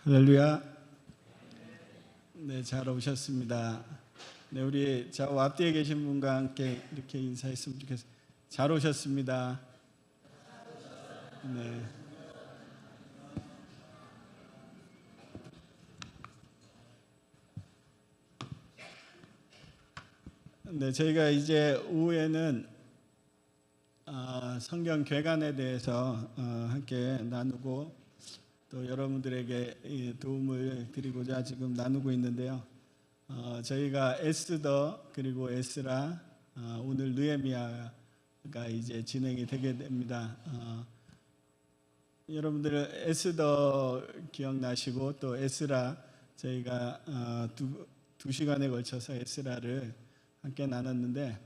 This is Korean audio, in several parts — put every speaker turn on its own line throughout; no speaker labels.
할렐루야. 네, 잘 오셨습니다. 네, 우리 저 앞뒤에 계신 분과 함께 이렇게 인사했으면 좋겠어요. 잘 오셨습니다. 네. 네, 저희가 이제 오후에는 성경 개관에 대해서 함께 나누고 또 여러분들에게 도움을 드리고자 지금 나누고 있는데요. 저희가 에스더 그리고 에스라, 오늘 느헤미야가 이제 진행이 되게 됩니다. 여러분들 에스더 기억나시고 또 에스라 저희가 두 시간에 걸쳐서 에스라를 함께 나눴는데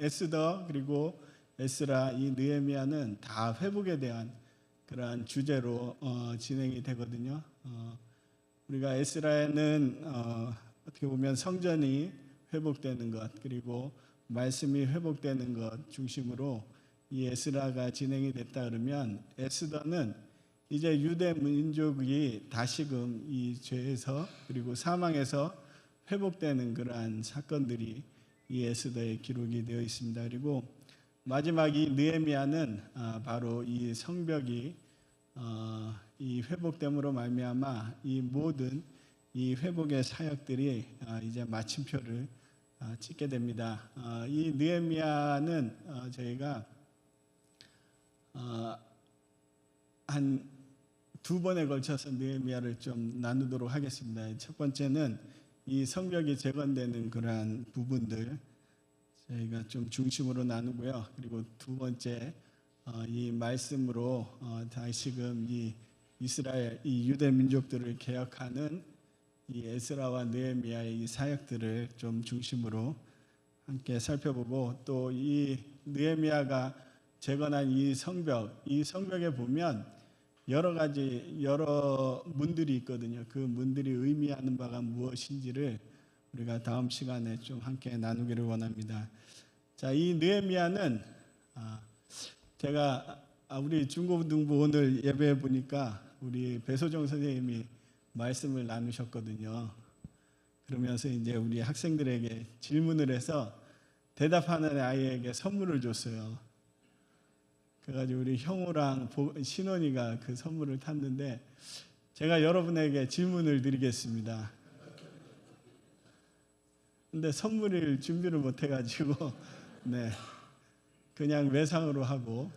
에스더 그리고 에스라 이 느헤미야는 다 회복에 대한 그러한 주제로 진행이 되거든요. 우리가 에스라에는 어떻게 보면 성전이 회복되는 것 그리고 말씀이 회복되는 것 중심으로 이 에스라가 진행이 됐다 그러면 에스더는 이제 유대 민족이 다시금 이 죄에서 그리고 사망에서 회복되는 그러한 사건들이 이 에스더에 기록이 되어 있습니다. 그리고 마지막 이 느헤미야는 바로 이 성벽이 이 회복됨으로 말미암아 이 모든 이 회복의 사역들이 이제 마침표를 찍게 됩니다. 이 느헤미야는 저희가 한 두 번에 걸쳐서 느헤미야를 좀 나누도록 하겠습니다. 첫 번째는 이 성벽이 재건되는 그러한 부분들 저희가 좀 중심으로 나누고요. 그리고 두 번째 이 말씀으로 다시금 이 이스라엘 이 유대 민족들을 개혁하는 이 에스라와 느헤미야의 이 사역들을 좀 중심으로 함께 살펴보고 또 이 느헤미야가 재건한 이 성벽에 보면 여러 문들이 있거든요. 그 문들이 의미하는 바가 무엇인지를 우리가 다음 시간에 좀 함께 나누기를 원합니다. 자, 이 느헤미야는 제가 우리 중고등부 오늘 예배해 보니까 우리 배소정 선생님이 말씀을 나누셨거든요. 그러면서 이제 우리 학생들에게 질문을 해서 대답하는 아이에게 선물을 줬어요. 그래가지고 우리 형우랑 신원이가 그 선물을 탔는데 제가 여러분에게 질문을 드리겠습니다. 근데 선물을 준비를 못 해가지고 네 그냥 외상으로 하고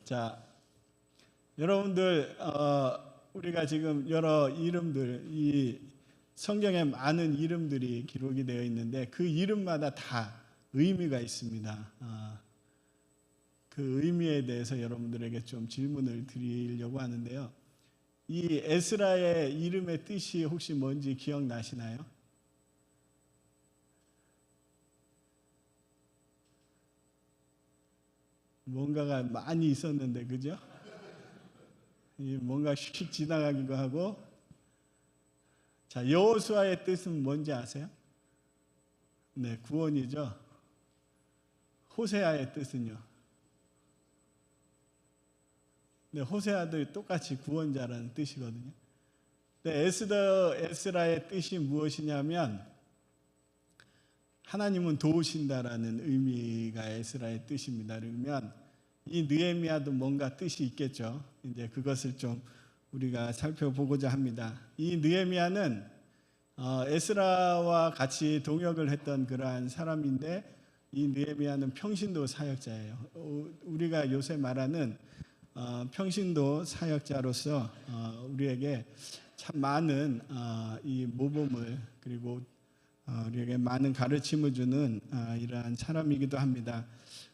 자 여러분들 우리가 지금 여러 이름들 이 성경에 많은 이름들이 기록이 되어 있는데 그 이름마다 다 의미가 있습니다. 그 의미에 대해서 여러분들에게 좀 질문을 드리려고 하는데요. 이 에스라의 이름의 뜻이 혹시 뭔지 기억나시나요? 뭔가가 많이 있었는데 그죠? 뭔가 휙 지나가기도 하고. 자, 여호수아의 뜻은 뭔지 아세요? 네, 구원이죠. 호세아의 뜻은요? 네, 호세아도 똑같이 구원자라는 뜻이거든요. 네, 에스라의 뜻이 무엇이냐면 하나님은 도우신다라는 의미가 에스라의 뜻입니다. 그러면 이 느헤미야도 뭔가 뜻이 있겠죠. 이제 그것을 좀 우리가 살펴보고자 합니다. 이 느헤미야는 에스라와 같이 동역을 했던 그러한 사람인데 이 느헤미야는 평신도 사역자예요. 우리가 요새 말하는 평신도 사역자로서 우리에게 참 많은 이 모범을 그리고 우리에게 많은 가르침을 주는 이러한 사람이기도 합니다.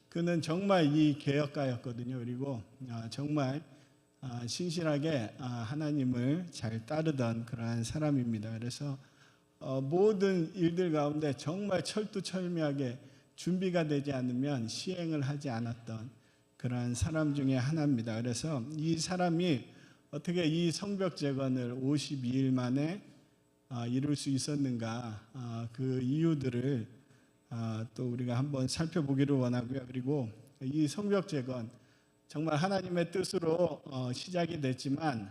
그는 정말 이 개혁가였거든요. 그리고 정말 신실하게 하나님을 잘 따르던 그러한 사람입니다. 그래서 모든 일들 가운데 정말 철두철미하게 준비가 되지 않으면 시행을 하지 않았던 그러한 사람 중에 하나입니다. 그래서 이 사람이 어떻게 이 성벽 재건을 52일 만에 이룰 수 있었는가, 그 이유들을 또 우리가 한번 살펴보기를 원하고요. 그리고 이 성벽 재건 정말 하나님의 뜻으로 시작이 됐지만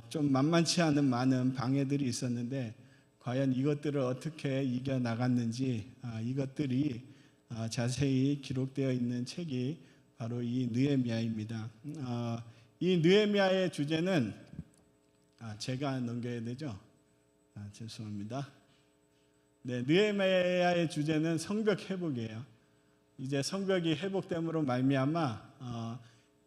좀 만만치 않은 많은 방해들이 있었는데 과연 이것들을 어떻게 이겨 나갔는지 이것들이 자세히 기록되어 있는 책이 바로 이 느헤미야입니다. 이 느헤미야의 주제는 제가 넘겨야 되죠? 죄송합니다. 네, 느헤미야의 주제는 성벽 회복이에요. 이제 성벽이 회복됨으로 말미암아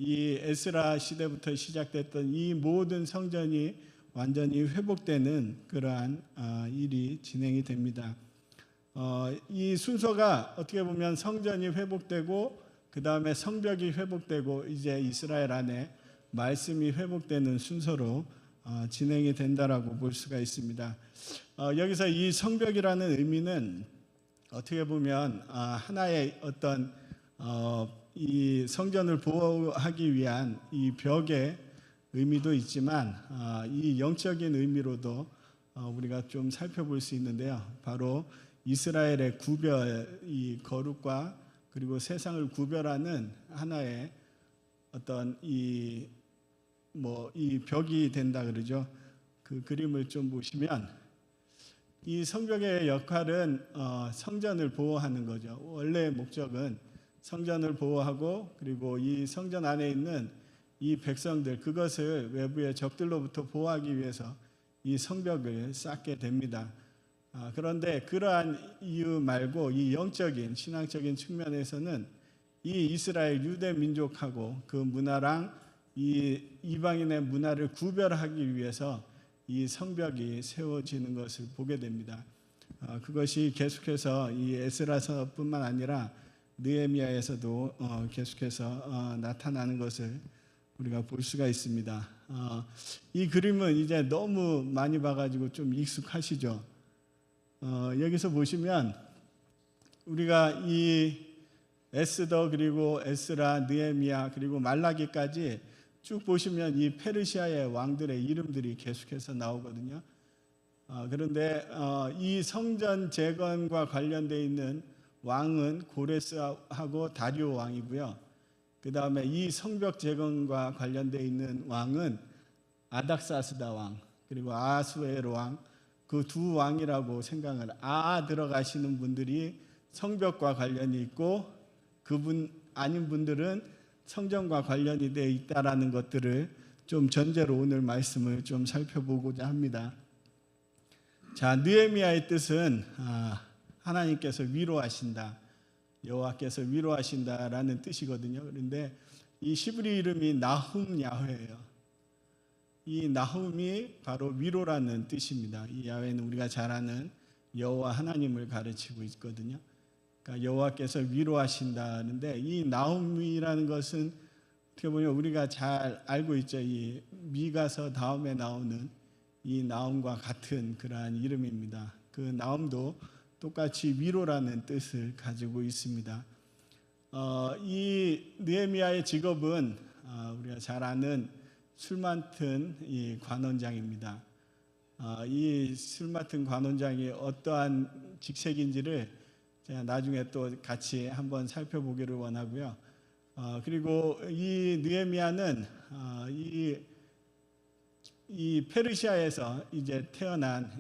이 에스라 시대부터 시작됐던 이 모든 성전이 완전히 회복되는 그러한 일이 진행이 됩니다. 이 순서가 어떻게 보면 성전이 회복되고 그 다음에 성벽이 회복되고 이제 이스라엘 안에 말씀이 회복되는 순서로 진행이 된다라고 볼 수가 있습니다. 여기서 이 성벽이라는 의미는 어떻게 보면 하나의 어떤 이 성전을 보호하기 위한 이 벽의 의미도 있지만 이 영적인 의미로도 우리가 좀 살펴볼 수 있는데요. 바로 이스라엘의 구별, 이 거룩과 그리고 세상을 구별하는 하나의 어떤 이 벽이 된다 그러죠. 그 그림을 좀 보시면 이 성벽의 역할은 성전을 보호하는 거죠. 원래의 목적은 성전을 보호하고 그리고 이 성전 안에 있는 이 백성들 그것을 외부의 적들로부터 보호하기 위해서 이 성벽을 쌓게 됩니다. 그런데 그러한 이유 말고 이 영적인 신앙적인 측면에서는 이 이스라엘 유대 민족하고 그 문화랑 이 이방인의 문화를 구별하기 위해서 이 성벽이 세워지는 것을 보게 됩니다. 그것이 계속해서 이 에스라서뿐만 아니라 느헤미야에서도 계속해서 나타나는 것을 우리가 볼 수가 있습니다. 이 그림은 이제 너무 많이 봐가지고 좀 익숙하시죠? 여기서 보시면 우리가 이 에스더 그리고 에스라, 느헤미야 그리고 말라기까지 쭉 보시면 이 페르시아의 왕들의 이름들이 계속해서 나오거든요. 그런데 이 성전 재건과 관련되어 있는 왕은 고레스하고 다리오 왕이고요. 그 다음에 이 성벽 재건과 관련되어 있는 왕은 아닥사스다 왕 그리고 아하수에로 왕 그 두 왕이라고 생각을 들어가시는 분들이 성벽과 관련이 있고 그분 아닌 분들은 성전과 관련이 되어 있다라는 것들을 좀 전제로 오늘 말씀을 좀 살펴보고자 합니다. 자, 느헤미야의 뜻은 하나님께서 위로하신다, 여호와께서 위로하신다라는 뜻이거든요. 그런데 이 히브리 이름이 나훔 야훼예요. 이 나훔이 바로 위로라는 뜻입니다. 이 야훼는 우리가 잘 아는 여호와 하나님을 가르치고 있거든요. 그러니까 여호와께서 위로하신다는데 이 나훔이라는 것은 어떻게 보면 우리가 잘 알고 있죠. 이 미가서 다음에 나오는 이 나훔과 같은 그러한 이름입니다. 그 나훔도 똑같이 위로라는 뜻을 가지고 있습니다. 이 느헤미야의 직업은 우리가 잘 아는 술 맡은 이 관원장입니다. 이 술 맡은 관원장이 어떠한 직책인지를 제가 나중에 또 같이 한번 살펴보기를 원하고요. 그리고 이 느헤미야는 이 페르시아에서 이제 태어난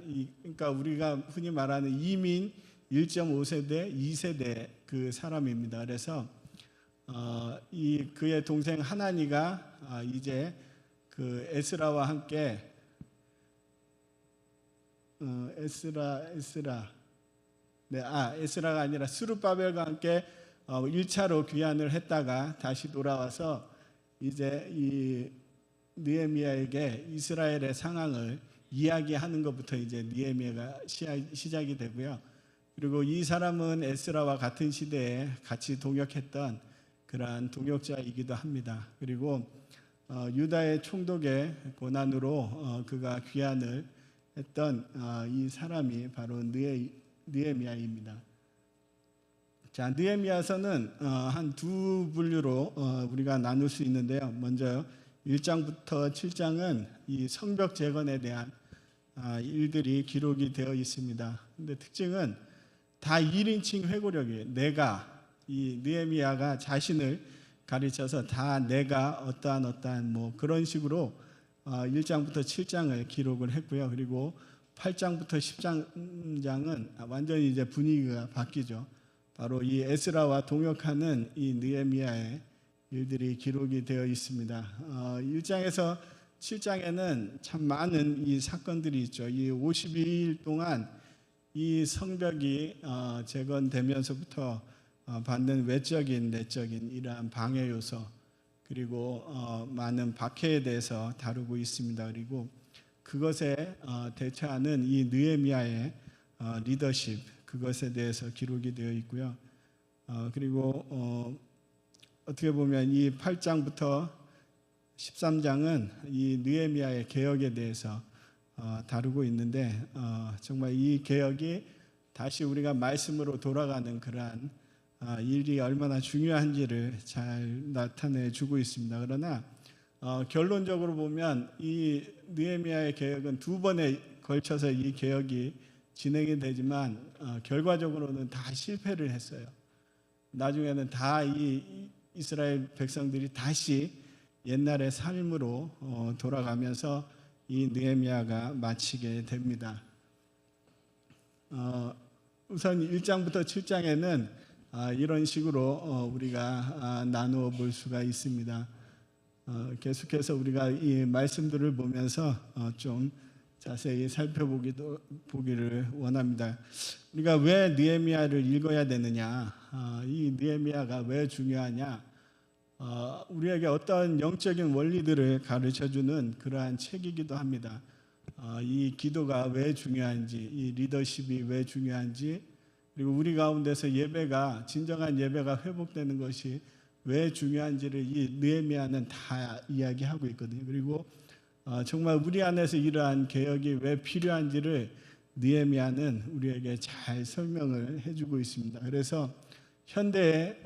그러니까 우리가 흔히 말하는 이민 1.5세대, 2세대 그 사람입니다. 그래서 이 그의 동생 하나니가 이제 그 에스라와 함께 에스라가 아니라 스룹바벨과 함께 1차로 귀환을 했다가 다시 돌아와서 이제 이 느헤미야에게 이스라엘의 상황을 이야기하는 것부터 이제 느헤미야가 시작이 되고요. 그리고 이 사람은 에스라와 같은 시대에 같이 동역했던 그러한 동역자이기도 합니다. 그리고 유다의 총독의 고난으로 그가 귀환을 했던 이 사람이 바로 느헤미야입니다. 자, 느헤미야서는 한 두 분류로 우리가 나눌 수 있는데요. 먼저 1장부터 7장은 이 성벽 재건에 대한 일들이 기록이 되어 있습니다. 근데 특징은 다 1인칭 회고력이에요. 이 느헤미야가 자신을 가르쳐서 다 내가 어떠한 뭐 그런 식으로 1장부터 7장을 기록을 했고요. 그리고 8장부터 10장은 완전히 이제 분위기가 바뀌죠. 바로 이 에스라와 동역하는 이 느헤미야의 일들이 기록이 되어 있습니다. 1장에서 7장에는 참 많은 이 사건들이 있죠. 이 52일 동안 이 성벽이 재건되면서부터 받는 외적인 내적인 이러한 방해 요소, 그리고 많은 박해에 대해서 다루고 있습니다. 그리고 그것에 대처하는 이 느헤미야의 리더십, 그것에 대해서 기록이 되어 있고요. 그리고 어떻게 보면 이 8장부터 13장은 이 느헤미야의 개혁에 대해서 다루고 있는데, 정말 이 개혁이 다시 우리가 말씀으로 돌아가는 그러한 일이 얼마나 중요한지를 잘 나타내 주고 있습니다. 그러나 결론적으로 보면 이 느헤미야의 개혁은 두 번에 걸쳐서 이 개혁이 진행이 되지만 결과적으로는 다 실패를 했어요. 나중에는 다 이 이스라엘 백성들이 다시 옛날의 삶으로 돌아가면서 이 느헤미야가 마치게 됩니다. 우선 1장부터 7장에는 이런 식으로 우리가 나누어 볼 수가 있습니다. 계속해서 우리가 이 말씀들을 보면서 좀 자세히 살펴보기를 원합니다. 우리가 왜 느헤미야를 읽어야 되느냐, 이 느헤미야가 왜 중요하냐, 우리에게 어떤 영적인 원리들을 가르쳐주는 그러한 책이기도 합니다. 이 기도가 왜 중요한지, 이 리더십이 왜 중요한지, 그리고 우리 가운데서 예배가, 진정한 예배가 회복되는 것이 왜 중요한지를 이 느헤미야는 다 이야기하고 있거든요. 그리고 정말 우리 안에서 이러한 개혁이 왜 필요한지를 느헤미야는 우리에게 잘 설명을 해주고 있습니다. 그래서 현대의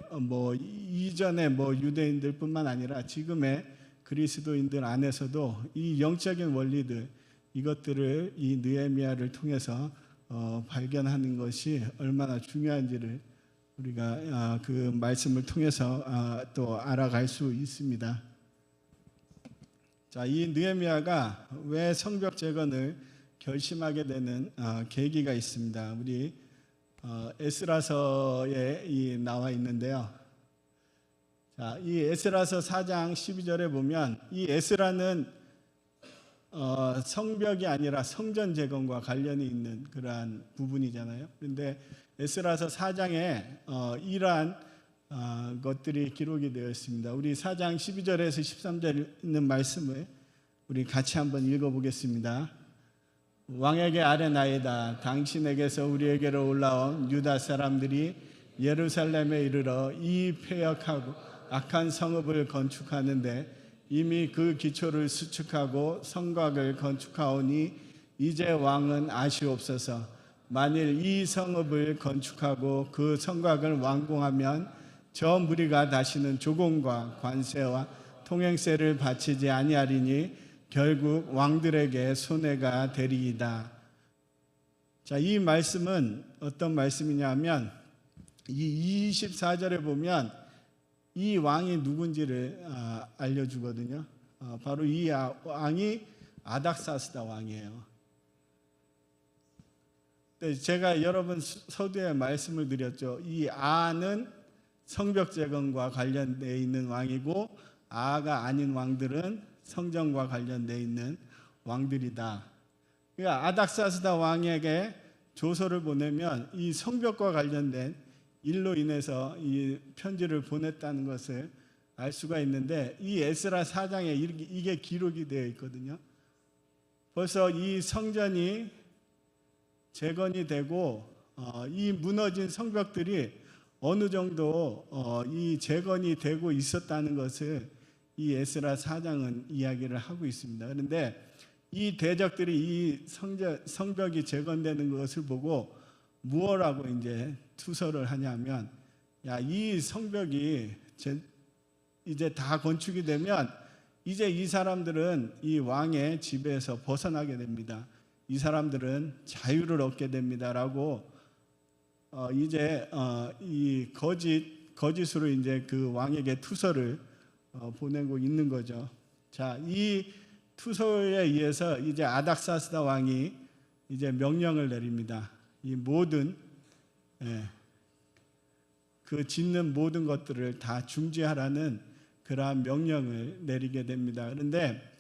이전의 유대인들뿐만 아니라 지금의 그리스도인들 안에서도 이 영적인 원리들, 이것들을 이 느헤미야를 통해서 발견하는 것이 얼마나 중요한지를 우리가 그 말씀을 통해서 또 알아갈 수 있습니다. 자, 이 느헤미야가 왜 성벽 재건을 결심하게 되는 계기가 있습니다. 우리 에스라서에 나와 있는데요. 자, 이 에스라서 4장 12절에 보면 이 에스라는 성벽이 아니라 성전 재건과 관련이 있는 그러한 부분이잖아요. 그런데 에스라서 4장에 이러한 것들이 기록이 되어 있습니다. 우리 4장 12절에서 13절 있는 말씀을 우리 같이 한번 읽어보겠습니다. 왕에게 아뢰나이다. 당신에게서 우리에게로 올라온 유다 사람들이 예루살렘에 이르러 이 패역하고 악한 성읍을 건축하는데 이미 그 기초를 수축하고 성곽을 건축하오니 이제 왕은 아시옵소서. 만일 이 성읍을 건축하고 그 성곽을 완공하면 저 무리가 다시는 조공과 관세와 통행세를 바치지 아니하리니 결국 왕들에게 손해가 되리이다. 자, 이 말씀은 어떤 말씀이냐면 이 24절에 보면 이 왕이 누군지를 알려주거든요. 바로 이 왕이 아닥사스다 왕이에요. 제가 여러분 서두에 말씀을 드렸죠. 이 아는 성벽 재건과 관련되어 있는 왕이고 아가 아닌 왕들은 성전과 관련되어 있는 왕들이다. 그러니까 아닥사스다 왕에게 조서를 보내면 이 성벽과 관련된 일로 인해서 이 편지를 보냈다는 것을 알 수가 있는데 이 에스라 4장에 이게 기록이 되어 있거든요. 벌써 이 성전이 재건이 되고 이 무너진 성벽들이 어느 정도 이 재건이 되고 있었다는 것을 이 에스라 4장은 이야기를 하고 있습니다. 그런데 이 대적들이 이 성벽이 재건되는 것을 보고 무엇라고 이제 투서를 하냐면, 이 성벽이 이제 다 건축이 되면 이제 이 사람들은 이 왕의 지배에서 벗어나게 됩니다. 이 사람들은 자유를 얻게 됩니다라고 이제 이 거짓 거짓으로 이제 그 왕에게 투서를 보내고 있는 거죠. 자, 이 투서에 의해서 이제 아닥사스다 왕이 이제 명령을 내립니다. 이 모든 그 짓는 모든 것들을 다 중지하라는 그러한 명령을 내리게 됩니다. 그런데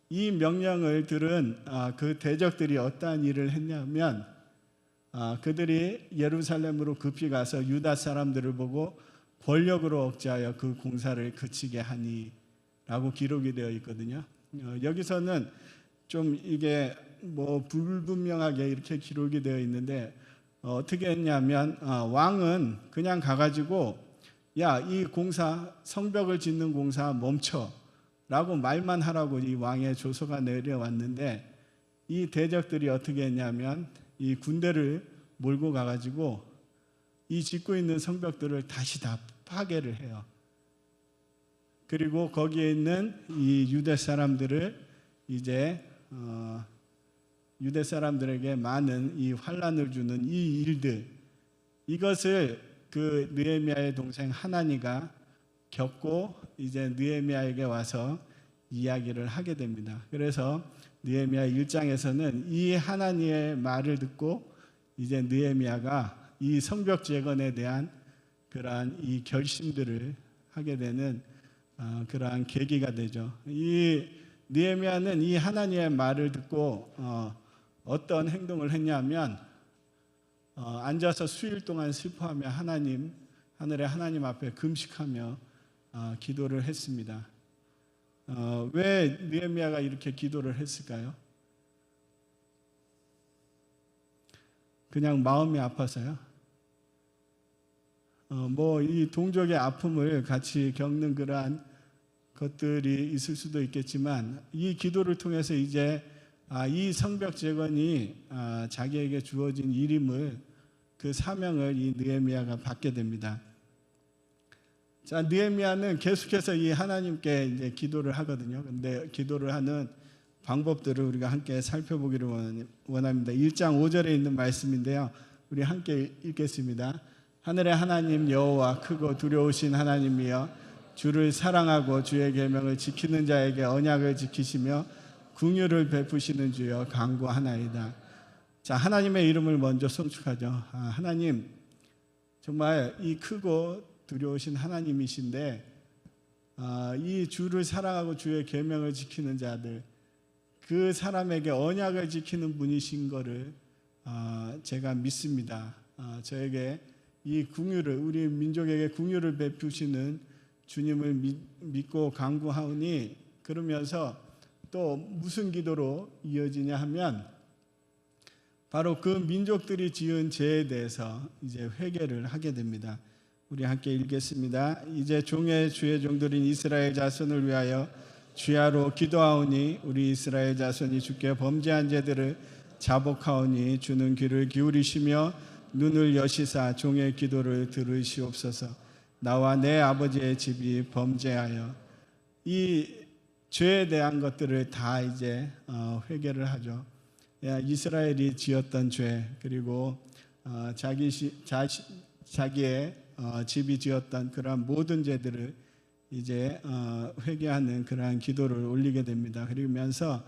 이 명령을 들은 그 대적들이 어떠한 일을 했냐면 그들이 예루살렘으로 급히 가서 유다 사람들을 보고 권력으로 억제하여 그 공사를 그치게 하니 라고 기록이 되어 있거든요. 여기서는 좀 이게 뭐 불분명하게 이렇게 기록이 되어 있는데 어떻게 했냐면 왕은 그냥 가가지고 야, 이 공사 성벽을 짓는 공사 멈춰 라고 말만 하라고 이 왕의 조서가 내려왔는데 이 대적들이 어떻게 했냐면 이 군대를 몰고 가가지고 이 짓고 있는 성벽들을 다시 다 파괴를 해요. 그리고 거기에 있는 이 유대 사람들을 이제 유대 사람들에게 많은 이 환난을 주는 이 일들, 이것을 그 느헤미야의 동생 하나니가 겪고 이제 느헤미야에게 와서 이야기를 하게 됩니다. 그래서 느헤미야 1장에서는 이 하나니의 말을 듣고 이제 느헤미야가 이 성벽 재건에 대한 그러한 이 결심들을 하게 되는 그러한 계기가 되죠. 이 느헤미야는 이 하나님의 말을 듣고 어떤 행동을 했냐면 앉아서 수일 동안 슬퍼하며 하늘의 하나님 앞에 금식하며 기도를 했습니다. 왜 느헤미야가 이렇게 기도를 했을까요? 그냥 마음이 아파서요? 뭐 이 동족의 아픔을 같이 겪는 그러한 것들이 있을 수도 있겠지만 이 기도를 통해서 이제 이 성벽 재건이 자기에게 주어진 일임을 그 사명을 이 느헤미야가 받게 됩니다. 자, 느헤미야는 계속해서 이 하나님께 이제 기도를 하거든요. 근데 기도를 하는 방법들을 우리가 함께 살펴보기를 원합니다. 1장 5절에 있는 말씀인데요. 우리 함께 읽겠습니다. 하늘의 하나님 여호와 크고 두려우신 하나님이여 주를 사랑하고 주의 계명을 지키는 자에게 언약을 지키시며 긍휼을 베푸시는 주여 간구하나이다. 자, 하나님의 이름을 먼저 송축하죠. 하나님 정말 이 크고 두려우신 하나님이신데 이 주를 사랑하고 주의 계명을 지키는 자들, 그 사람에게 언약을 지키는 분이신 거를 제가 믿습니다. 저에게 이 긍휼을, 우리 민족에게 긍휼을 베푸시는 주님을 믿고 간구하오니, 그러면서 또 무슨 기도로 이어지냐 하면 바로 그 민족들이 지은 죄에 대해서 이제 회개를 하게 됩니다. 우리 함께 읽겠습니다. 이제 주의 종들인 이스라엘 자손을 위하여 주야로 기도하오니 우리 이스라엘 자손이 주께 범죄한 죄들을 자복하오니 주는 귀를 기울이시며 눈을 여시사 종의 기도를 들으시옵소서. 나와 내 아버지의 집이 범죄하여, 이 죄에 대한 것들을 다 이제 회개를 하죠. 이스라엘이 지었던 죄, 그리고 자기의 집이 지었던 그러한 모든 죄들을 이제 회개하는 그러한 기도를 올리게 됩니다. 그러면서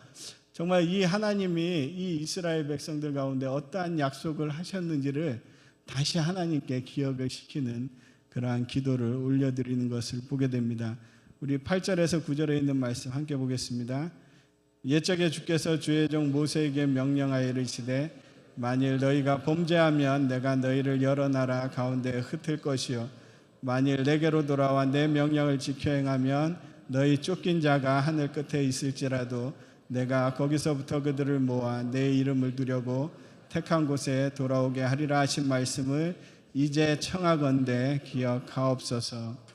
정말 이 하나님이 이 이스라엘 백성들 가운데 어떠한 약속을 하셨는지를 다시 하나님께 기억을 시키는 그러한 기도를 올려드리는 것을 보게 됩니다. 우리 8절에서 9절에 있는 말씀 함께 보겠습니다. 옛적에 주께서 주의 종 모세에게 명령하여 이르시되 만일 너희가 범죄하면 내가 너희를 여러 나라 가운데 흩을 것이요 만일 내게로 돌아와 내 명령을 지켜 행하면 너희 쫓긴 자가 하늘 끝에 있을지라도 내가 거기서부터 그들을 모아 내 이름을 두려고 택한 곳에 돌아오게 하리라 하신 말씀을 이제 청하건대 기억하옵소서.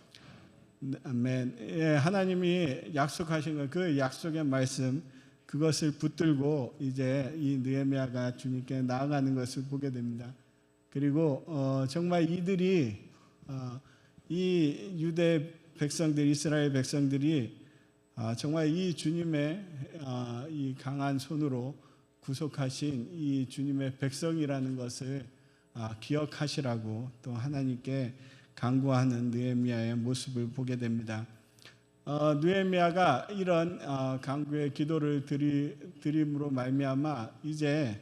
아멘. 하나님이 약속하신 그 약속의 말씀, 그것을 붙들고 이제 이 느헤미야가 주님께 나아가는 것을 보게 됩니다. 그리고 정말 이들이 이 유대 백성들, 이스라엘 백성들이 정말 이 주님의 이 강한 손으로 구속하신 이 주님의 백성이라는 것을 기억하시라고 또 하나님께 간구하는 느헤미야의 모습을 보게 됩니다. 느헤미야가 이런 간구의 기도를 드림으로 말미암아 이제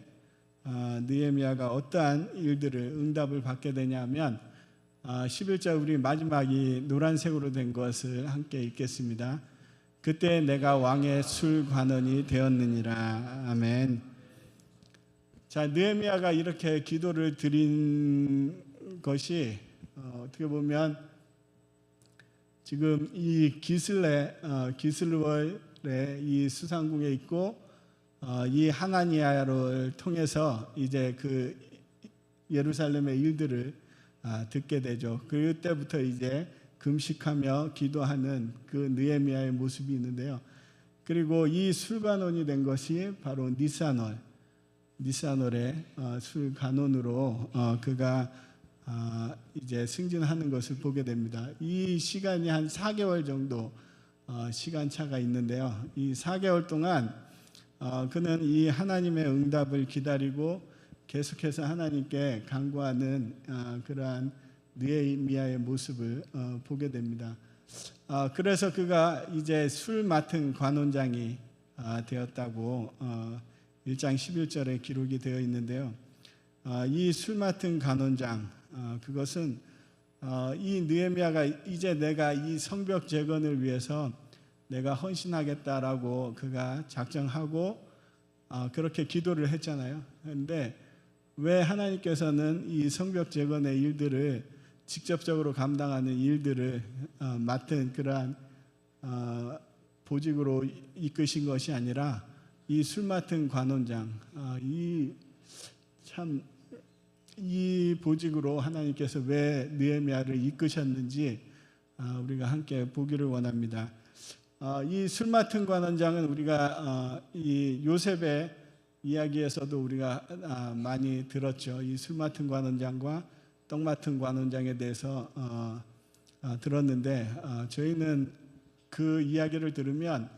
느헤미야가 어떠한 일들을 응답을 받게 되냐면 11절 우리 마지막이 노란색으로 된 것을 함께 읽겠습니다. 그때 내가 왕의 술관원이 되었느니라. 아멘. 자, 느헤미야가 이렇게 기도를 드린 것이 어떻게 보면 지금 이 기슬월의 이 수상궁에 있고 이 하나니야를 통해서 이제 그 예루살렘의 일들을 듣게 되죠. 그때부터 이제 금식하며 기도하는 그 느헤미야의 모습이 있는데요. 그리고 이 술관원이 된 것이 바로 니산월의 술관원으로 그가 이제 승진하는 것을 보게 됩니다. 이 시간이 한 4개월 정도 시간차가 있는데요. 이 4개월 동안 그는 이 하나님의 응답을 기다리고 계속해서 하나님께 간구하는 그러한 느헤미야의 모습을 보게 됩니다. 그래서 그가 이제 술 맡은 관원장이 되었다고 1장 11절에 기록이 되어 있는데요. 이 술 맡은 관원장, 그것은 이 느헤미야가 이제 내가 이 성벽 재건을 위해서 내가 헌신하겠다라고 그가 작정하고 그렇게 기도를 했잖아요. 그런데 왜 하나님께서는 이 성벽 재건의 일들을 직접적으로 감당하는 일들을 맡은 그러한 보직으로 이끄신 것이 아니라 이 술 맡은 관원장, 이 보직으로 하나님께서 왜 느헤미야를 이끄셨는지 우리가 함께 보기를 원합니다. 이 술 맡은 관원장은 우리가 이 요셉의 이야기에서도 우리가 많이 들었죠. 이 술 맡은 관원장과 떡 맡은 관원장에 대해서 들었는데 저희는 그 이야기를 들으면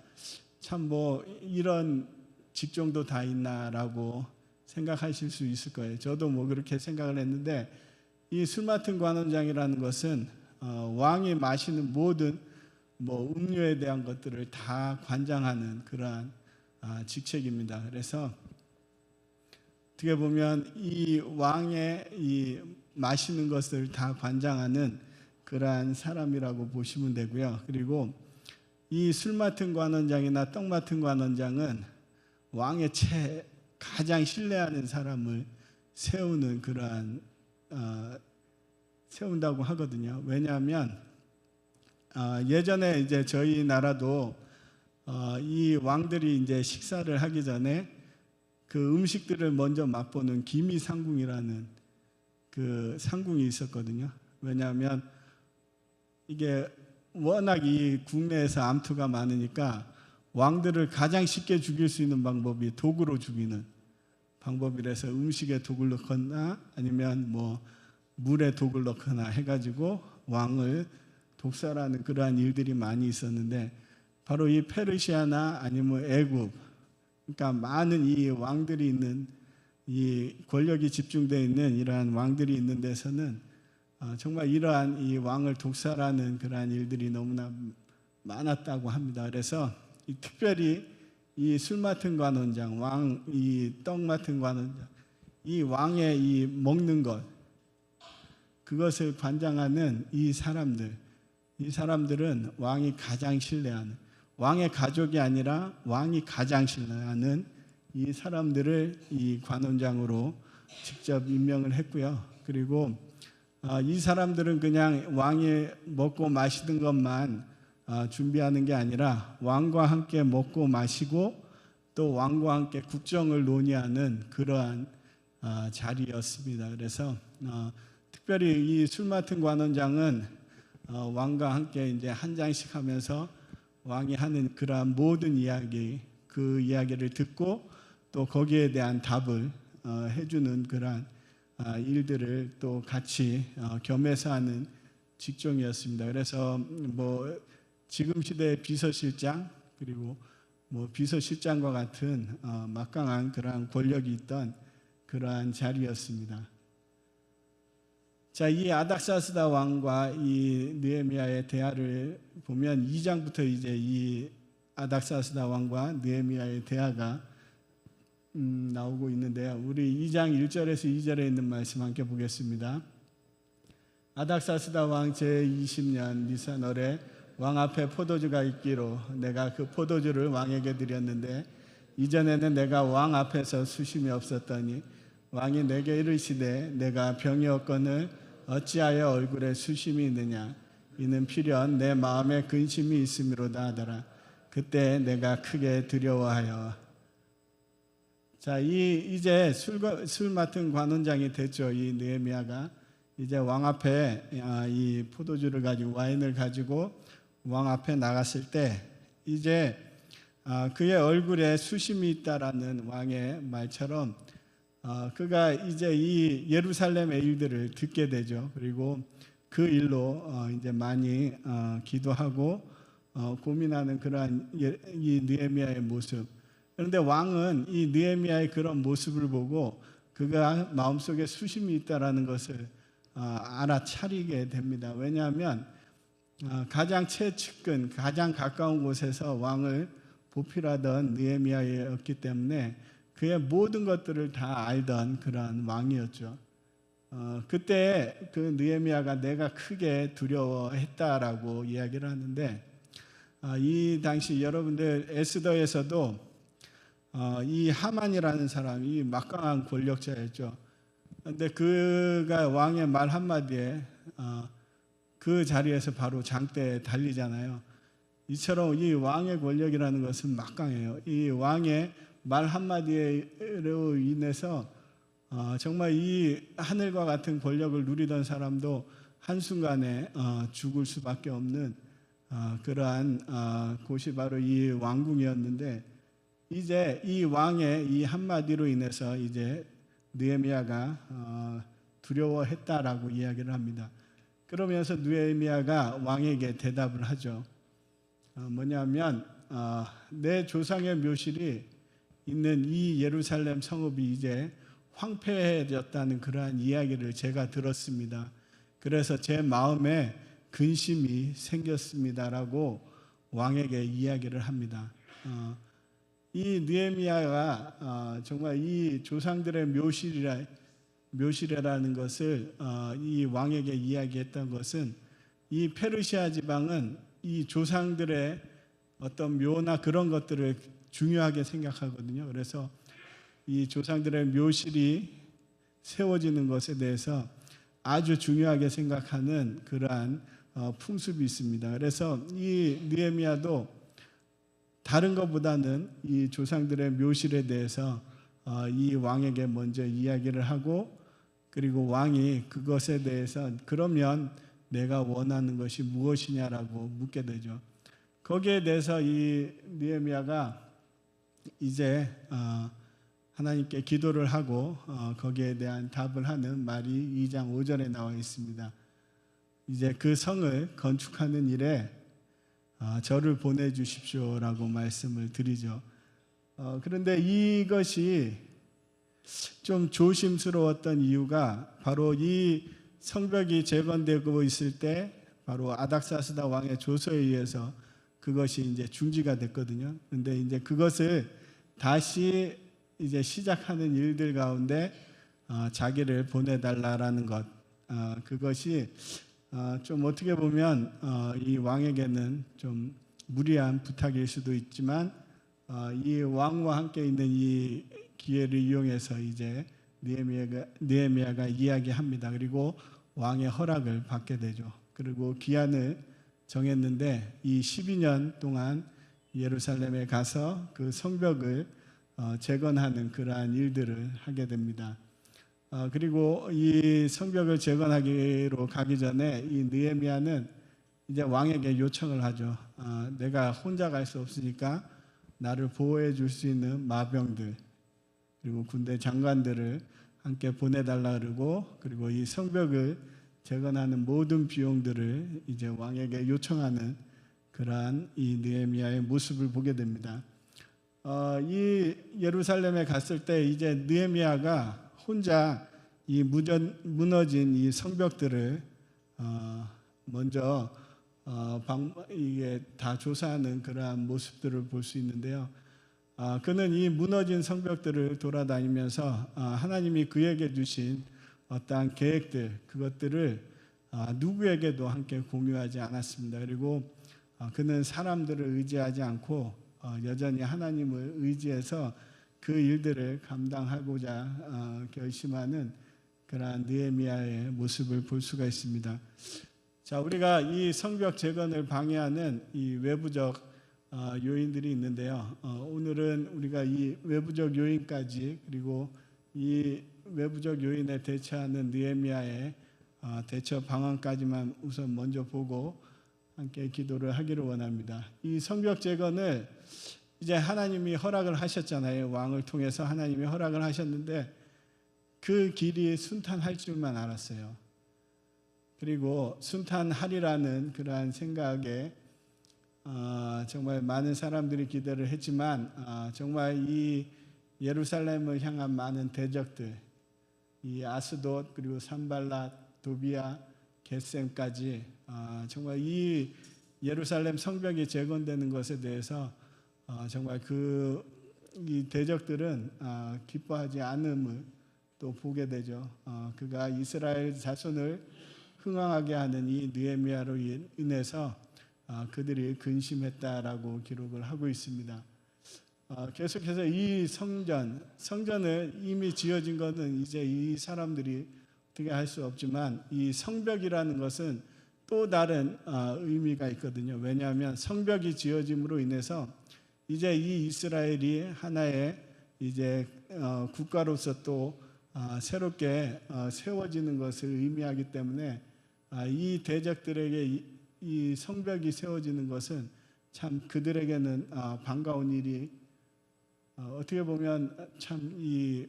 참 뭐 이런 직종도 다 있나라고 생각하실 수 있을 거예요. 저도 뭐 그렇게 생각을 했는데 이 술 맡은 관원장이라는 것은 왕이 마시는 모든 뭐 음료에 대한 것들을 다 관장하는 그러한 직책입니다. 그래서 어떻게 보면 이 왕의 이 마시는 것을 다 관장하는 그러한 사람이라고 보시면 되고요. 그리고 이 술 맡은 관원장이나 떡 맡은 관원장은 왕의 가장 신뢰하는 사람을 세우는 그러한 세운다고 하거든요. 왜냐하면 예전에 이제 저희 나라도 이 왕들이 이제 식사를 하기 전에 그 음식들을 먼저 맛보는 기미상궁이라는 그 상궁이 있었거든요. 왜냐하면 이게 워낙 이 국내에서 암투가 많으니까 왕들을 가장 쉽게 죽일 수 있는 방법이 독으로 죽이는 방법이라서 음식에 독을 넣거나 아니면 뭐 물에 독을 넣거나 해가지고 왕을 독살하는 그러한 일들이 많이 있었는데 바로 이 페르시아나 아니면 애굽, 그러니까 많은 이 왕들이 있는 이 권력이 집중되어 있는 이러한 왕들이 있는 데서는 정말 이러한 이 왕을 독살하는 그러한 일들이 너무나 많았다고 합니다. 그래서 특별히 이 술 맡은 관원장, 이 떡 맡은 관원장, 이 왕의 이 먹는 것, 그것을 관장하는 이 사람들은 왕이 가장 신뢰하는, 왕의 가족이 아니라 왕이 가장 신뢰하는 이 사람들을 이 관원장으로 직접 임명을 했고요. 그리고 이 사람들은 그냥 왕이 먹고 마시는 것만 준비하는 게 아니라 왕과 함께 먹고 마시고 또 왕과 함께 국정을 논의하는 그러한 자리였습니다. 그래서 특별히 이 술 맡은 관원장은 왕과 함께 이제 한 잔씩 하면서 왕이 하는 그러한 모든 이야기, 그 이야기를 듣고 또 거기에 대한 답을 해주는 그러한 일들을 또 같이 겸해서 하는 직종이었습니다. 그래서 뭐 지금 시대의 비서실장 그리고 뭐 비서실장과 같은 막강한 그러한 권력이 있던 그러한 자리였습니다. 자, 이 아닥사스다 왕과 이 느헤미야의 대화를 보면 2장부터 이제 이 아닥사스다 왕과 느헤미야의 대화가 나오고 있는데요. 우리 2장 1절에서 2절에 있는 말씀 함께 보겠습니다. 아닥사스다 왕 제20년 니산월에 왕 앞에 포도주가 있기로 내가 그 포도주를 왕에게 드렸는데 이전에는 내가 왕 앞에서 수심이 없었더니 왕이 내게 이르시되 내가 병이었거늘 어찌하여 얼굴에 수심이 있느냐 이는 필연 내 마음에 근심이 있음이로다 하더라. 그때 내가 크게 두려워하여. 자, 이제 술 맡은 관원장이 됐죠. 이 느헤미야가 이제 왕 앞에 이 포도주를 가지고 와인을 가지고 왕 앞에 나갔을 때 이제 그의 얼굴에 수심이 있다라는 왕의 말처럼 그가 이제 이 예루살렘의 일들을 듣게 되죠. 그리고 그 일로 이제 많이 기도하고 고민하는 그러한 이 느헤미야의 모습. 그런데 왕은 이 느헤미야의 그런 모습을 보고 그가 마음속에 수심이 있다라는 것을 알아차리게 됩니다. 왜냐하면 가장 최측근, 가장 가까운 곳에서 왕을 보필하던 느헤미야였기 때문에 그의 모든 것들을 다 알던 그러한 왕이었죠. 그때 그 느헤미야가 내가 크게 두려워했다라고 이야기를 하는데 이 당시 여러분들 에스더에서도 이 하만이라는 사람이 막강한 권력자였죠. 그런데 그가 왕의 말 한마디에 그 자리에서 바로 장대에 달리잖아요. 이처럼 이 왕의 권력이라는 것은 막강해요. 이 왕의 말 한마디로 인해서 정말 이 하늘과 같은 권력을 누리던 사람도 한순간에 죽을 수밖에 없는 그러한 곳이 바로 이 왕궁이었는데 이제 이 왕의 이 한마디로 인해서 이제 느헤미야가 두려워했다라고 이야기를 합니다. 그러면서 느헤미야가 왕에게 대답을 하죠. 뭐냐면 내 조상의 묘실이 있는 이 예루살렘 성읍이 이제 황폐해졌다는 그러한 이야기를 제가 들었습니다. 그래서 제 마음에 근심이 생겼습니다라고 왕에게 이야기를 합니다. 이 느헤미야가 정말 이 조상들의 묘실이라는 것을 이 왕에게 이야기했던 것은 이 페르시아 지방은 이 조상들의 어떤 묘나 그런 것들을 중요하게 생각하거든요. 그래서 이 조상들의 묘실이 세워지는 것에 대해서 아주 중요하게 생각하는 그러한 풍습이 있습니다. 그래서 이 느헤미야도 다른 것보다는 이 조상들의 묘실에 대해서 이 왕에게 먼저 이야기를 하고 그리고 왕이 그것에 대해서 그러면 내가 원하는 것이 무엇이냐라고 묻게 되죠. 거기에 대해서 이 느헤미야가 이제 하나님께 기도를 하고 거기에 대한 답을 하는 말이 2장 5절에 나와 있습니다. 이제 그 성을 건축하는 일에 저를 보내주십시오라고 말씀을 드리죠. 그런데 이것이 좀 조심스러웠던 이유가 바로 이 성벽이 재건되고 있을 때 바로 아닥사스다 왕의 조서에 의해서 그것이 이제 중지가 됐거든요. 그런데 이제 그것을 다시 이제 시작하는 일들 가운데 자기를 보내달라라는 것, 그것이 좀 어떻게 보면 이 왕에게는 좀 무리한 부탁일 수도 있지만 이 왕과 함께 있는 이 기회를 이용해서 이제 느헤미야가 이야기합니다. 그리고 왕의 허락을 받게 되죠. 그리고 기한을 정했는데 이 12년 동안 예루살렘에 가서 그 성벽을 재건하는 그러한 일들을 하게 됩니다. 그리고 이 성벽을 재건하기로 가기 전에 이 느헤미야는 이제 왕에게 요청을 하죠. 내가 혼자 갈 수 없으니까 나를 보호해 줄 수 있는 마병들 그리고 군대 장관들을 함께 보내달라 그러고 그리고 이 성벽을 재건하는 모든 비용들을 이제 왕에게 요청하는 그러한 이 느헤미야의 모습을 보게 됩니다. 이 예루살렘에 갔을 때 이제 느헤미야가 혼자 이 무너진 이 성벽들을 먼저 이게 다 조사하는 그러한 모습들을 볼 수 있는데요. 그는 이 무너진 성벽들을 돌아다니면서 하나님이 그에게 주신 어떠한 계획들, 그것들을 누구에게도 함께 공유하지 않았습니다. 그리고 그는 사람들을 의지하지 않고 여전히 하나님을 의지해서 그 일들을 감당하고자 결심하는 그러한 느헤미야의 모습을 볼 수가 있습니다. 자, 우리가 이 성벽 재건을 방해하는 이 외부적 요인들이 있는데요. 오늘은 우리가 이 외부적 요인까지, 그리고 이 외부적 요인에 대처하는 느헤미야의 대처 방안까지만 우선 먼저 보고 함께 기도를 하기를 원합니다. 이 성벽 재건을 이제 하나님이 허락을 하셨잖아요. 왕을 통해서 하나님이 허락을 하셨는데 그 길이 순탄할 줄만 알았어요. 그리고 순탄하리라는 그러한 생각에 정말 많은 사람들이 기대를 했지만 정말 이 예루살렘을 향한 많은 대적들, 이 아스돗, 그리고 산발랏, 도비아, 겟셈까지 정말 이 예루살렘 성벽이 재건되는 것에 대해서 정말 이 대적들은 기뻐하지 않음을 또 보게 되죠. 그가 이스라엘 자손을 흥황하게 하는 이 느헤미야로 인해서 그들이 근심했다라고 기록을 하고 있습니다. 계속해서 이 성전을 이미 지어진 것은 이제 이 사람들이 어떻게 할 수 없지만 이 성벽이라는 것은 또 다른 의미가 있거든요. 왜냐하면 성벽이 지어짐으로 인해서 이제 이 이스라엘이 하나의 이제 국가로서 또 새롭게 세워지는 것을 의미하기 때문에 이 대적들에게 이 성벽이 세워지는 것은 참 그들에게는 반가운 일이, 어떻게 보면 참 이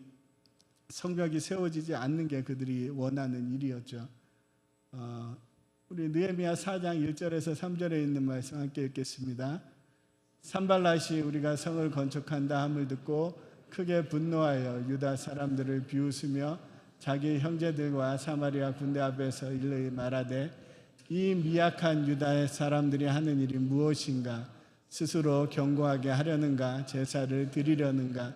성벽이 세워지지 않는 게 그들이 원하는 일이었죠. 우리 느헤미야 4장 1절에서 3절에 있는 말씀 함께 읽겠습니다. 산발랏이 우리가 성을 건축한다 함을 듣고 크게 분노하여 유다 사람들을 비웃으며 자기 형제들과 사마리아 군대 앞에서 일러이 말하되 이 미약한 유다의 사람들이 하는 일이 무엇인가? 스스로 견고하게 하려는가? 제사를 드리려는가?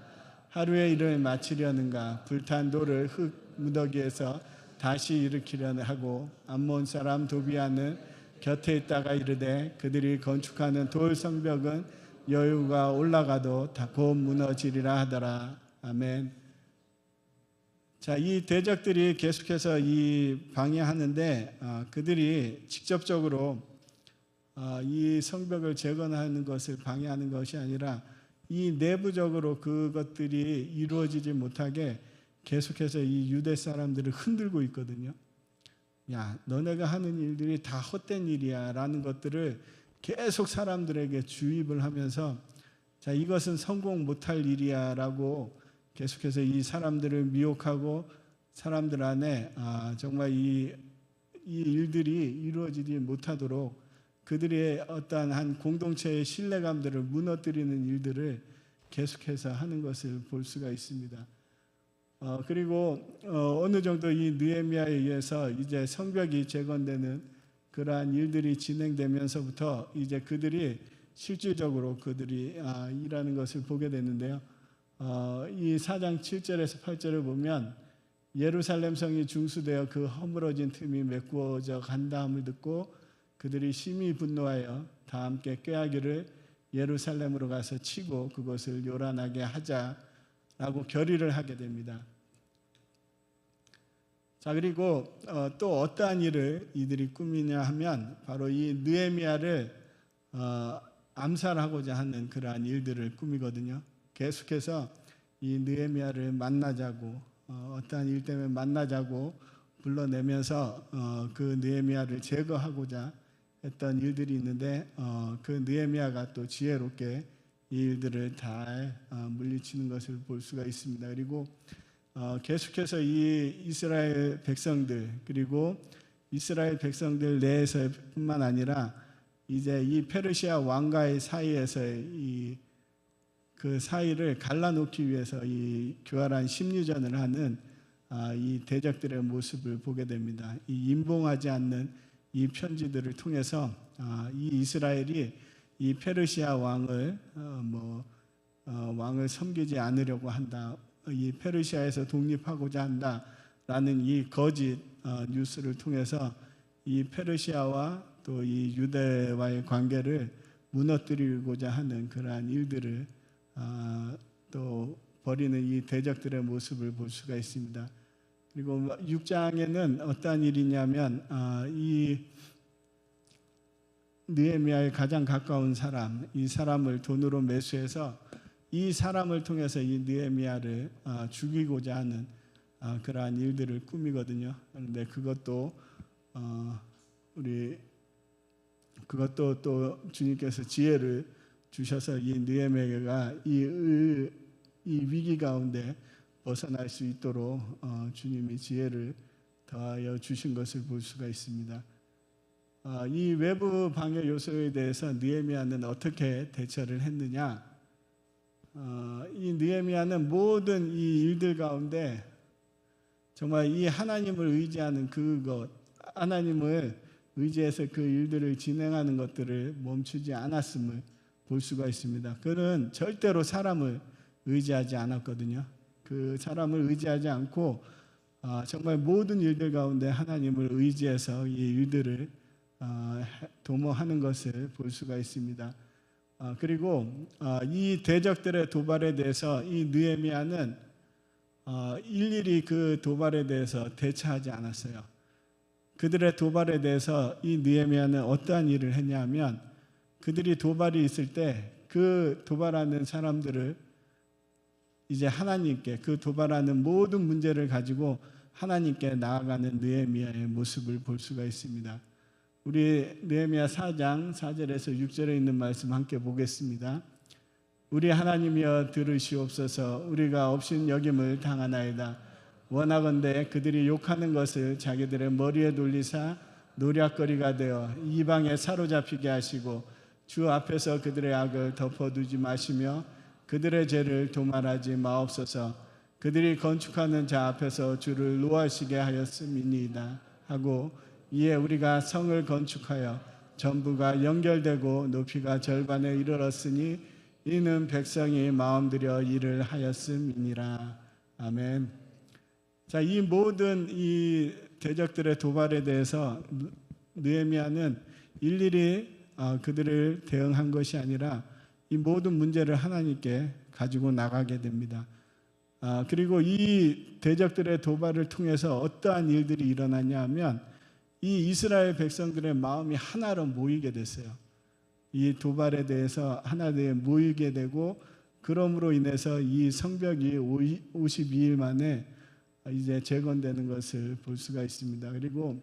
하루의 일을 마치려는가? 불탄 돌을 흙 무더기에서 다시 일으키려는 하고 암몬 사람 도비아는 곁에 있다가 이르되 그들이 건축하는 돌 성벽은 여유가 올라가도 다 곧 무너지리라 하더라. 아멘. 자, 이 대적들이 계속해서 이 방해하는데 그들이 직접적으로 이 성벽을 재건하는 것을 방해하는 것이 아니라 이 내부적으로 그것들이 이루어지지 못하게 계속해서 이 유대 사람들을 흔들고 있거든요. 야, 너네가 하는 일들이 다 헛된 일이야 라는 것들을 계속 사람들에게 주입을 하면서 자, 이것은 성공 못할 일이야 라고 계속해서 이 사람들을 미혹하고 사람들 안에 정말 이 일들이 이루어지지 못하도록 그들의 어떠한 한 공동체의 신뢰감들을 무너뜨리는 일들을 계속해서 하는 것을 볼 수가 있습니다. 그리고 어느 정도 이 느헤미야에 의해서 이제 성벽이 재건되는 그러한 일들이 진행되면서부터 이제 그들이 실질적으로 그들이 일하는 것을 보게 되는데요. 이 4장 7절에서 8절을 보면 예루살렘 성이 중수되어 그 허물어진 틈이 메꾸어져 간다함을 듣고 그들이 심히 분노하여 다 함께 꾀하기를 예루살렘으로 가서 치고 그것을 요란하게 하자라고 결의를 하게 됩니다. 자, 그리고 또 어떠한 일을 이들이 꾸미냐 하면 바로 이 느헤미야를 암살하고자 하는 그러한 일들을 꾸미거든요. 계속해서 이 느헤미야를 만나자고 어떠한 일 때문에 만나자고 불러내면서 그 느헤미야를 제거하고자 했던 일들이 있는데 그 느헤미야가 또 지혜롭게 이 일들을 잘 물리치는 것을 볼 수가 있습니다. 그리고 계속해서 이 이스라엘 백성들 그리고 이스라엘 백성들 내에서뿐만 아니라 이제 이 페르시아 왕가의 사이에서의 그 사이를 갈라놓기 위해서 이 교활한 심리전을 하는 이 대적들의 모습을 보게 됩니다. 이 임봉하지 않는 이 편지들을 통해서 이 이스라엘이 이 페르시아 왕을 왕을 섬기지 않으려고 한다. 이 페르시아에서 독립하고자 한다라는 이 거짓 뉴스를 통해서 이 페르시아와 또 이 유대와의 관계를 무너뜨리고자 하는 그러한 일들을 또 벌이는 이 대적들의 모습을 볼 수가 있습니다. 그리고 6장에는 어떠한 일이냐면 이 느헤미야의 가장 가까운 사람, 이 사람을 돈으로 매수해서 이 사람을 통해서 이 느헤미야를 죽이고자 하는 그러한 일들을 꾸미거든요. 그런데 그것도 또 주님께서 지혜를 주셔서 이 느헤미야가 이 위기 가운데 벗어날 수 있도록 주님이 지혜를 더하여 주신 것을 볼 수가 있습니다. 이 외부 방해 요소에 대해서 느헤미야는 어떻게 대처를 했느냐? 이 느헤미야는 모든 이 일들 가운데 정말 이 하나님을 의지하는 그것, 하나님을 의지해서 그 일들을 진행하는 것들을 멈추지 않았음을 볼 수가 있습니다. 그는 절대로 사람을 의지하지 않았거든요. 그 사람을 의지하지 않고 정말 모든 일들 가운데 하나님을 의지해서 이 일들을 도모하는 것을 볼 수가 있습니다. 그리고 이 대적들의 도발에 대해서 이 느헤미야는 일일이 그 도발에 대해서 대처하지 않았어요. 그들의 도발에 대해서 이 느헤미야는 어떠한 일을 했냐면 그들이 도발이 있을 때 그 도발하는 사람들을 이제 하나님께 그 도발하는 모든 문제를 가지고 하나님께 나아가는 느헤미야의 모습을 볼 수가 있습니다. 우리 느헤미야 4장 4절에서 6절에 있는 말씀 함께 보겠습니다. 우리 하나님이여 들으시옵소서. 우리가 업신여김을 당하나이다. 원하건대 그들이 욕하는 것을 자기들의 머리에 돌리사 노략거리가 되어 이방에 사로잡히게 하시고 주 앞에서 그들의 악을 덮어두지 마시며 그들의 죄를 도말하지 마옵소서. 그들이 건축하는 자 앞에서 주를 노하시게 하였음이니이다 하고 이에 우리가 성을 건축하여 전부가 연결되고 높이가 절반에 이르렀으니 이는 백성이 마음들여 일을 하였음이니라. 아멘. 자, 이 모든 이 대적들의 도발에 대해서 느헤미야는 일일이 그들을 대응한 것이 아니라 이 모든 문제를 하나님께 가지고 나가게 됩니다. 그리고 이 대적들의 도발을 통해서 어떠한 일들이 일어나냐 하면 이 이스라엘 백성들의 마음이 하나로 모이게 됐어요. 이 도발에 대해서 하나되어 모이게 되고 그러므로 인해서 이 성벽이 52일 만에 이제 재건되는 것을 볼 수가 있습니다. 그리고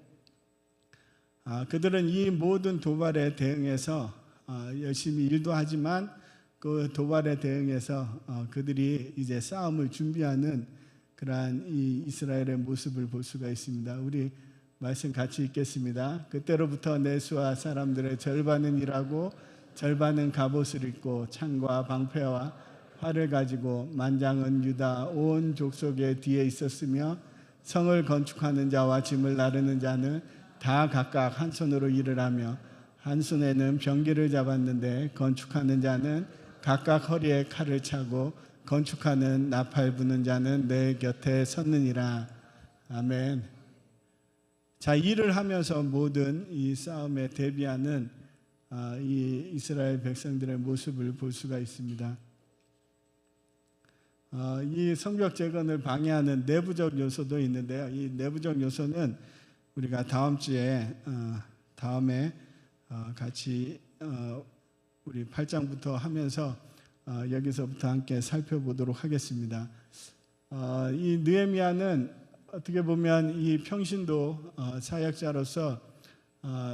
그들은 이 모든 도발에 대응해서 열심히 일도 하지만 그 도발에 대응해서 그들이 이제 싸움을 준비하는 그러한 이 이스라엘의 모습을 볼 수가 있습니다. 우리 말씀 같이 읽겠습니다. 그때로부터 내수와 사람들의 절반은 일하고 절반은 갑옷을 입고 창과 방패와 활을 가지고 만장은 유다 온 족속의 뒤에 있었으며 성을 건축하는 자와 짐을 나르는 자는 다 각각 한 손으로 일을 하며 한 손에는 병기를 잡았는데 건축하는 자는 각각 허리에 칼을 차고 건축하는 나팔 부는 자는 내 곁에 섰느니라. 아멘. 자, 일을 하면서 모든 이 싸움에 대비하는 이 이스라엘 백성들의 모습을 볼 수가 있습니다. 이 성벽 재건을 방해하는 내부적 요소도 있는데요. 이 내부적 요소는 우리가 다음 주에 다음에 같이 우리 8장부터 하면서 여기서부터 함께 살펴보도록 하겠습니다. 이 느헤미야는 어떻게 보면 이 평신도 사역자로서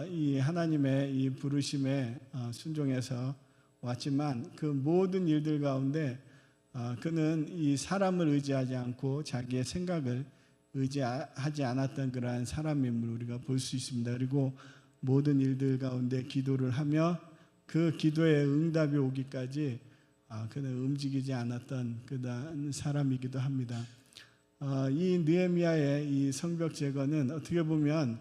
이 하나님의 이 부르심에 순종해서 왔지만 그 모든 일들 가운데 그는 이 사람을 의지하지 않고 자기의 생각을 의지하지 않았던 그러한 사람임을 우리가 볼 수 있습니다. 그리고 모든 일들 가운데 기도를 하며 그 기도의 응답이 오기까지 그는 움직이지 않았던 그런 사람이기도 합니다. 이 느헤미야의 이 성벽 제거는 어떻게 보면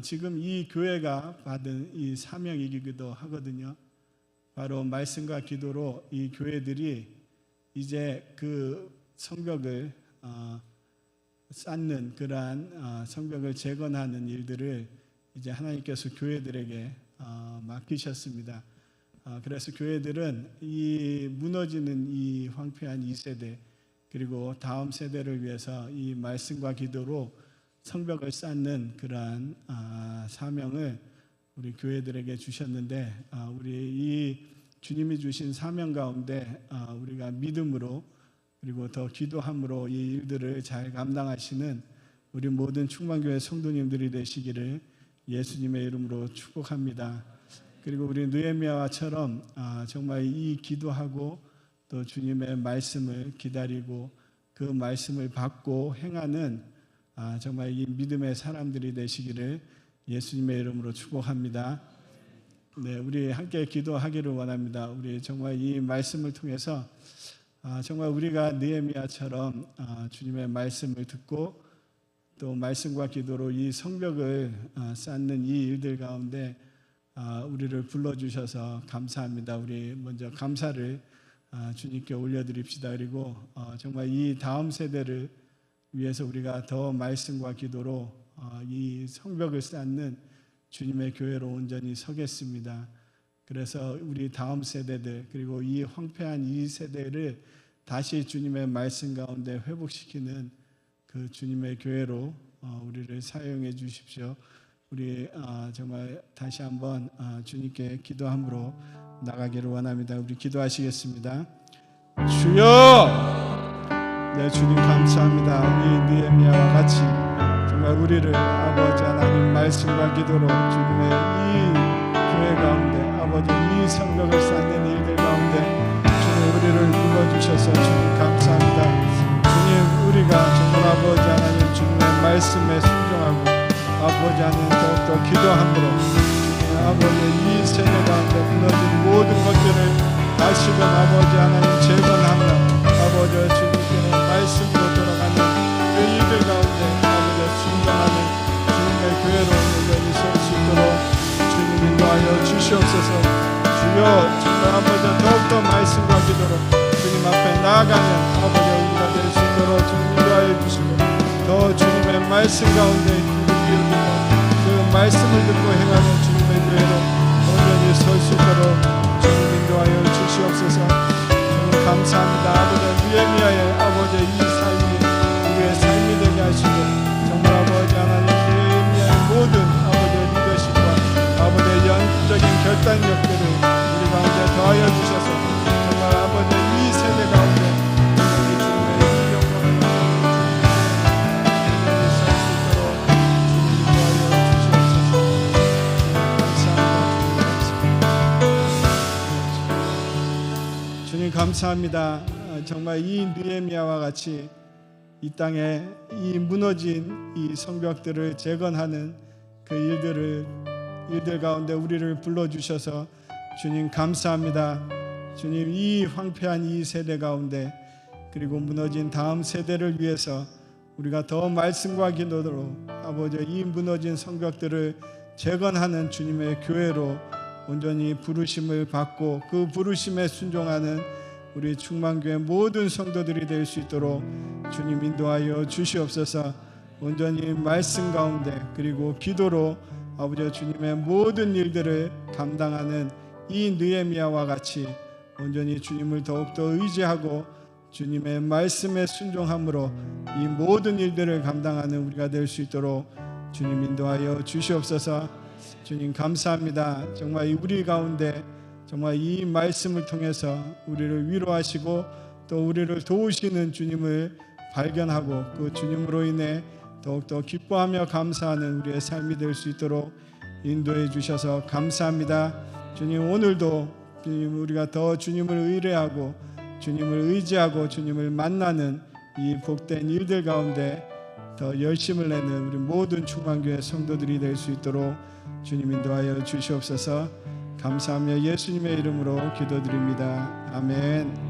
지금 이 교회가 받은 이 사명이기도 하거든요. 바로 말씀과 기도로 이 교회들이 이제 그 성벽을 쌓는 그러한 성벽을 재건하는 일들을 이제 하나님께서 교회들에게 맡기셨습니다. 그래서 교회들은 이 무너지는 이 황폐한 이 세대 그리고 다음 세대를 위해서 이 말씀과 기도로 성벽을 쌓는 그러한 사명을 우리 교회들에게 주셨는데 우리 이 주님이 주신 사명 가운데 우리가 믿음으로 그리고 더 기도함으로 이 일들을 잘 감당하시는 우리 모든 충만교회 성도님들이 되시기를 예수님의 이름으로 축복합니다. 그리고 우리 느헤미야처럼 정말 이 기도하고 또 주님의 말씀을 기다리고 그 말씀을 받고 행하는 정말 이 믿음의 사람들이 되시기를 예수님의 이름으로 축복합니다. 네, 우리 함께 기도하기를 원합니다. 우리 정말 이 말씀을 통해서 정말 우리가 느헤미야처럼 주님의 말씀을 듣고 또 말씀과 기도로 이 성벽을 쌓는 이 일들 가운데 우리를 불러주셔서 감사합니다. 우리 먼저 감사를 주님께 올려드립시다. 그리고 정말 이 다음 세대를 위해서 우리가 더 말씀과 기도로 이 성벽을 쌓는 주님의 교회로 온전히 서겠습니다. 그래서 우리 다음 세대들 그리고 이 황폐한 이 세대를 다시 주님의 말씀 가운데 회복시키는 그 주님의 교회로 우리를 사용해 주십시오. 우리 정말 다시 한번 주님께 기도함으로 나가기를 원합니다. 우리 기도하시겠습니다. 주여! 네, 주님 감사합니다. 우리 느헤미야와 같이 정말 우리를 아버지 하나님 말씀과 기도로 주님의 이 교회 가운데 아버지 이 성벽을 쌓는 일들 가운데 주님 우리를 불러주셔서 주님 감사합니다. 주님 우리가 정말 아버지 하나님 주님의 말씀에 순종하고 아버지 하나님 더욱더 기도함으로 주님 아버지 이 세대 가운데 무너진 모든 것들을 다시금 아버지 하나님 재건하며 아버지 주님께는 말씀으로 돌아가는 그 일들 가운데 아버지 순종하는 주님의 교회로 온전히 설 수 있도록 주님 인도하여 주시옵소서. 주여 정말 아버지 더욱더 말씀과 기도로 주님 앞에 나아가면 아버지 우리가 될 수 있도록 주님 인도하여 주시고 더 주님의 말씀 가운데 귀를 기울이고 그 말씀을 듣고 행하는 주님의 교회로 온전히 설 수 있도록 주님 인도하여 주시옵소서. 주님 감사합니다. 아버지 느헤미야의 아버지 이 삶이 우리의 삶이 되게 하시고 정말 아버지 하나님 느헤미야의 모든 아버지 리더십과 아버지의 영적인 결단력들을 우리 가운데 더하여 주셔서 정말 아버지 이 세대 가운데 주님의 이 영광을 살 수 있도록 주님 더하여 주시옵소서. 주님 감사합니다. 정말 이 느헤미야와 같이 이 땅에 이 무너진 이 성벽들을 재건하는 그 일들 가운데 우리를 불러주셔서 주님 감사합니다. 주님 이 황폐한 이 세대 가운데 그리고 무너진 다음 세대를 위해서 우리가 더 말씀과 기도로 아버지 이 무너진 성벽들을 재건하는 주님의 교회로 온전히 부르심을 받고 그 부르심에 순종하는 우리 충만교회 모든 성도들이 될 수 있도록 주님 인도하여 주시옵소서. 온전히 말씀 가운데 그리고 기도로 아버지 주님의 모든 일들을 감당하는 이 느헤미야와 같이 온전히 주님을 더욱더 의지하고 주님의 말씀에 순종함으로 이 모든 일들을 감당하는 우리가 될 수 있도록 주님 인도하여 주시옵소서. 주님 감사합니다. 정말 우리 가운데 정말 이 말씀을 통해서 우리를 위로하시고 또 우리를 도우시는 주님을 발견하고 그 주님으로 인해 더욱더 기뻐하며 감사하는 우리의 삶이 될 수 있도록 인도해 주셔서 감사합니다. 주님 오늘도 주님 우리가 더 주님을 의뢰하고 주님을 의지하고 주님을 만나는 이 복된 일들 가운데 더 열심을 내는 우리 모든 충만교회 성도들이 될 수 있도록 주님 인도하여 주시옵소서. 감사하며 예수님의 이름으로 기도드립니다. 아멘.